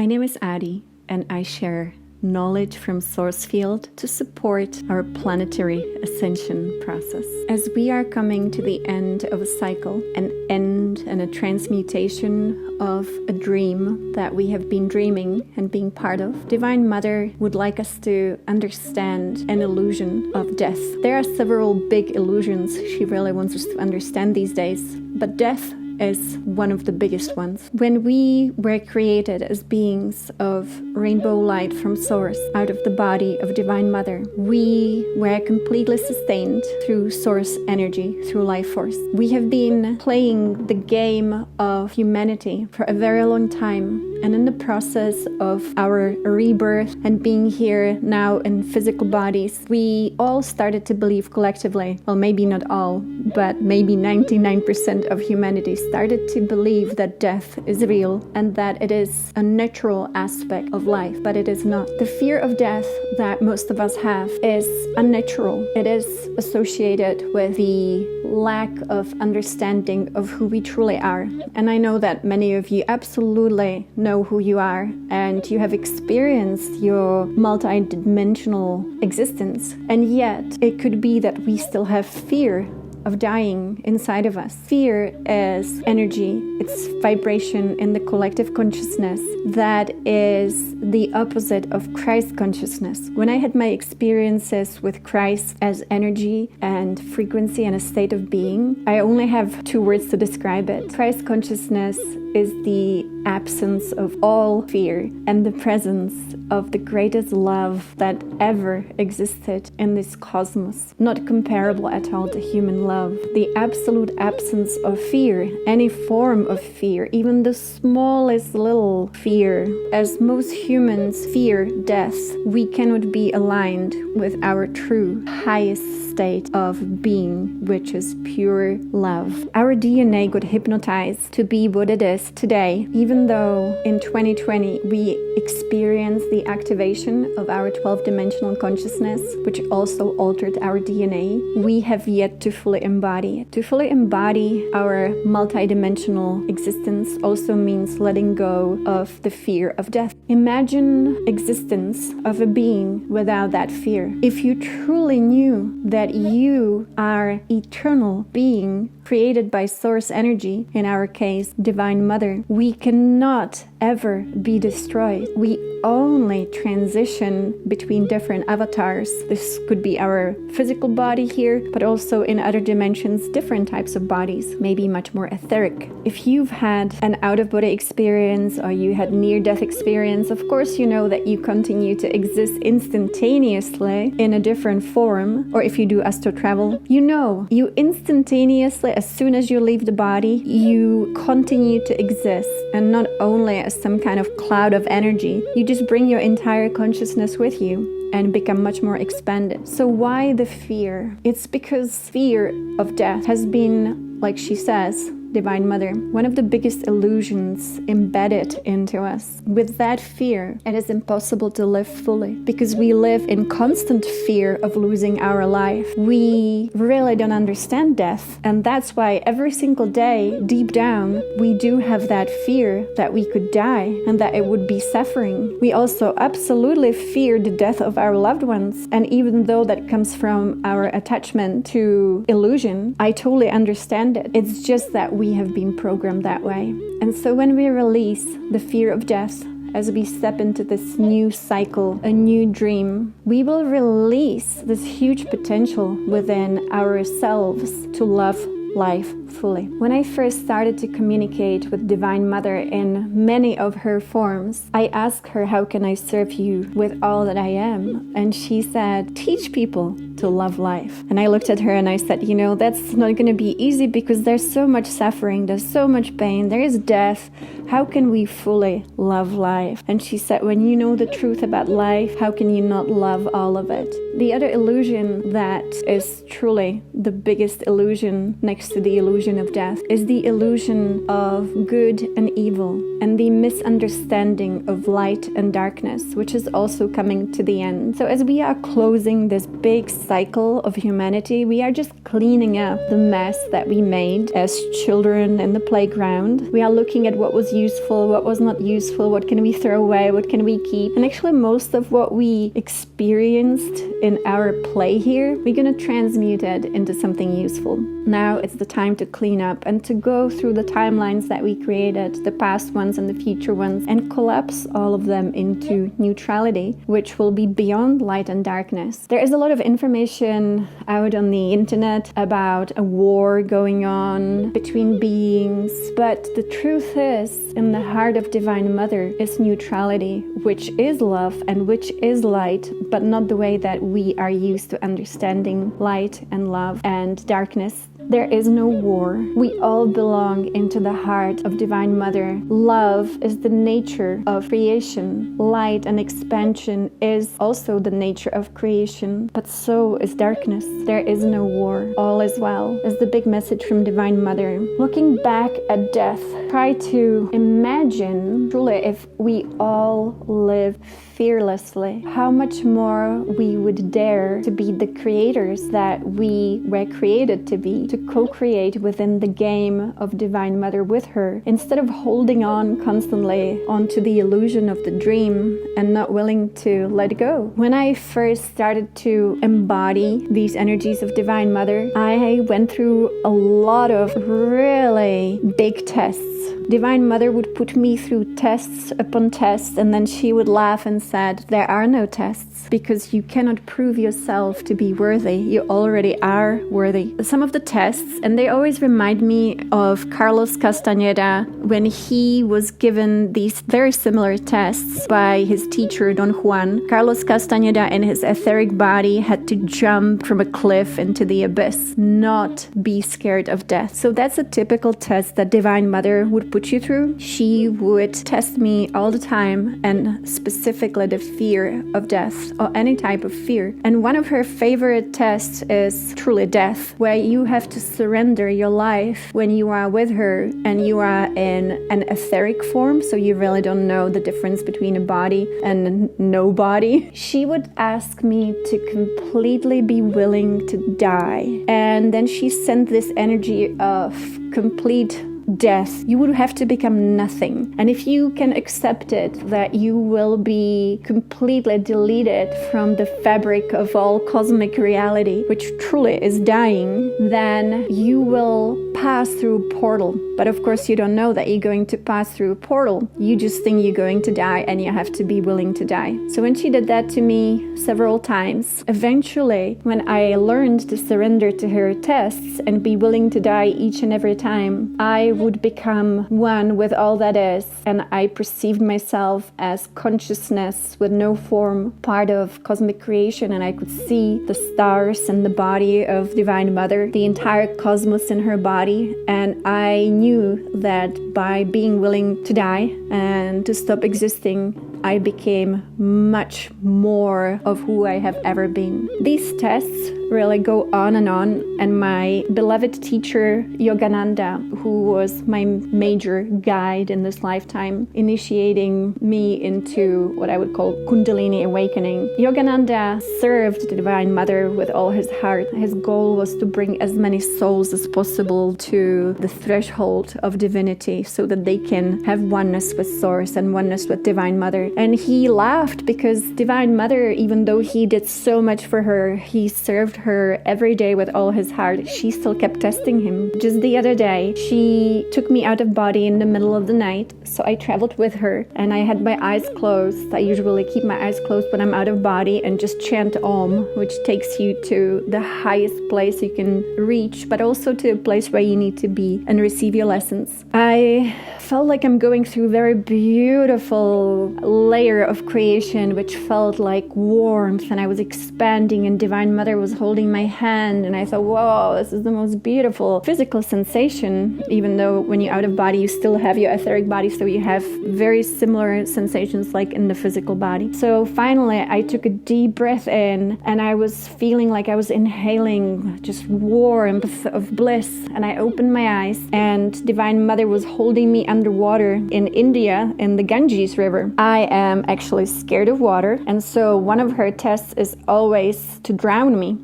My name is Adi, and I share knowledge from source field to support our planetary ascension process. As we are coming to the end of a cycle, an end and a transmutation of a dream that we have been dreaming and being part of, Divine Mother would like us to understand an illusion of death. There are several big illusions she really wants us to understand these days, but death is one of the biggest ones. When we were created as beings of rainbow light from source, out of the body of Divine Mother, we were completely sustained through source energy, through life force. We have been playing the game of humanity for a very long time, and in the process of our rebirth and being here now in physical bodies, we all started to believe collectively, well, maybe not all, but maybe 99% of humanity started to believe that death is real and that it is a natural aspect of life, but it is not. The fear of death that most of us have is unnatural. It is associated with the lack of understanding of who we truly are. And I know that many of you absolutely know who you are, and you have experienced your multi-dimensional existence. And yet, it could be that we still have fear of dying inside of us. Fear is energy. It's vibration in the collective consciousness that is the opposite of Christ consciousness. When I had my experiences with Christ as energy and frequency and a state of being, I only have two words to describe it. Christ consciousness is the absence of all fear and the presence of the greatest love that ever existed in this cosmos. Not comparable at all to human love. The absolute absence of fear, any form of fear, even the smallest little fear. As most humans fear death, we cannot be aligned with our true highest state of being, which is pure love. Our DNA got hypnotized to be what it is today, even though in 2020 we experienced the activation of our 12-dimensional consciousness, which also altered our DNA. We have yet to fully embody it. To fully embody our multi-dimensional existence also means letting go of the fear of death. Imagine existence of a being without that fear. If you truly knew that you are eternal being created by source energy, in our case, Divine Mother, we cannot ever be destroyed. We only transition between different avatars. This could be our physical body here, but also in other dimensions, different types of bodies, maybe much more etheric. If you've had an out-of-body experience or you had near-death experience, of course you know that you continue to exist instantaneously in a different form. Or if you do astral travel, you know you instantaneously, as soon as you leave the body, you continue to exist, and not only as some kind of cloud of energy. You just bring your entire consciousness with you and become much more expanded. So why the fear? It's because fear of death has been, like she says, Divine Mother, one of the biggest illusions embedded into us. With that fear, it is impossible to live fully because we live in constant fear of losing our life. We really don't understand death, and that's why every single day, deep down, we do have that fear that we could die and that it would be suffering. We also absolutely fear the death of our loved ones, and even though that comes from our attachment to illusion, I totally understand it. It's just that we have been programmed that way. And so when we release the fear of death, as we step into this new cycle, a new dream, we will release this huge potential within ourselves to love life fully. When I first started to communicate with Divine Mother in many of her forms, I asked her, how can I serve you with all that I am? And she said, teach people to love life. And I looked at her and I said, you know, that's not going to be easy because there's so much suffering, there's so much pain, there is death. How can we fully love life? And she said, when you know the truth about life, how can you not love all of it? The other illusion that is truly the biggest illusion next next to the illusion of death is the illusion of good and evil, and the misunderstanding of light and darkness, which is also coming to the end. So as we are closing this big cycle of humanity, we are just cleaning up the mess that we made as children in the playground. We are looking at what was useful, what was not useful, what can we throw away, what can we keep. And actually most of what we experienced in our play here, we're going to transmute it into something useful. Now it's the time to clean up and to go through the timelines that we created, the past ones and the future ones, and collapse all of them into neutrality, which will be beyond light and darkness. There is a lot of information out on the internet about a war going on between beings, but the truth is, in the heart of Divine Mother is neutrality, which is love and which is light, but not the way that we are used to understanding light and love and darkness. There is no war. We all belong into the heart of Divine Mother. Love is the nature of creation. Light and expansion is also the nature of creation, but so is darkness. There is no war. All is well is the big message from Divine Mother. Looking back at death, try to imagine truly if we all live fearlessly, how much more we would dare to be the creators that we were created to be, to co-create within the game of Divine Mother with her, instead of holding on constantly onto the illusion of the dream and not willing to let go. When I first started to embody these energies of Divine Mother, I went through a lot of really big tests. Divine Mother would put me through tests upon tests, and then she would laugh and said, there are no tests because you cannot prove yourself to be worthy. You already are worthy. Some of the tests, and they always remind me of Carlos Castañeda when he was given these very similar tests by his teacher Don Juan. Carlos Castañeda in his etheric body had to jump from a cliff into the abyss, not be scared of death. So that's a typical test that Divine Mother would put you through. She would test me all the time, and specifically the fear of death or any type of fear. And one of her favorite tests is truly death, where you have to surrender your life when you are with her and you are in an etheric form, so you really don't know the difference between a body and no body. She would ask me to completely be willing to die, and then she sent this energy of complete death. You would have to become nothing. And if you can accept it, that you will be completely deleted from the fabric of all cosmic reality, which truly is dying, then you will pass through a portal. But of course you don't know that you're going to pass through a portal. You just think you're going to die, and you have to be willing to die. So when she did that to me several times, eventually when I learned to surrender to her tests and be willing to die each and every time, I would become one with all that is, and I perceived myself as consciousness with no form, part of cosmic creation, and I could see the stars and the body of Divine Mother, the entire cosmos in her body, and I knew that by being willing to die and to stop existing, I became much more of who I have ever been. These tests really go on, and my beloved teacher Yogananda, who was my major guide in this lifetime, initiating me into what I would call Kundalini awakening. Yogananda served the Divine Mother with all his heart. His goal was to bring as many souls as possible to the threshold of divinity so that they can have oneness with Source and oneness with Divine Mother. And he laughed because Divine Mother, even though he did so much for her, he served her every day with all his heart, she still kept testing him. Just the other day, she took me out of body in the middle of the night, so I traveled with her and I had my eyes closed. I usually keep my eyes closed when I'm out of body and just chant Om, which takes you to the highest place you can reach, but also to a place where you need to be and receive your lessons. I felt like I'm going through very beautiful layer of creation which felt like warmth, and I was expanding, and Divine Mother was holding my hand, and I thought, whoa, this is the most beautiful physical sensation, even though when you're out of body you still have your etheric body, so you have very similar sensations like in the physical body. So finally I took a deep breath in, and I was feeling like I was inhaling just warmth of bliss, and I opened my eyes, and Divine Mother was holding me underwater in India in the Ganges River. I am actually scared of water, and so one of her tests is always to drown me.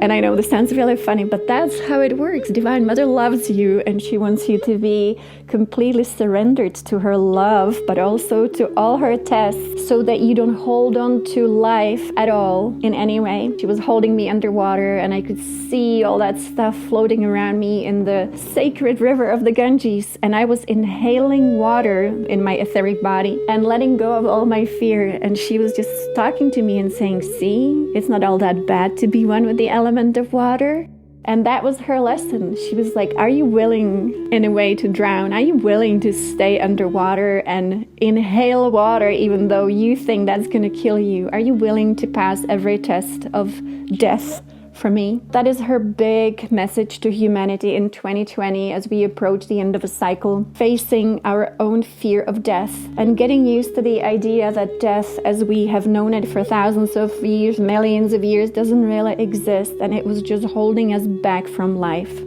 And I know this sounds really funny, but that's how it works. Divine Mother loves you, and she wants you to be completely surrendered to her love, but also to all her tests, so that you don't hold on to life at all in any way. She was holding me underwater, and I could see all that stuff floating around me in the sacred river of the Ganges, and I was inhaling water in my etheric body and letting go of all my fear. And she was just talking to me and saying, see, it's not all that bad to be one with the element of water. And that was her lesson. She was like, are you willing in a way to drown? Are you willing to stay underwater and inhale water even though you think that's going to kill you? Are you willing to pass every test of death for me? That is her big message to humanity in 2020 as we approach the end of a cycle, facing our own fear of death and getting used to the idea that death as we have known it for thousands of years, millions of years, doesn't really exist, and it was just holding us back from life.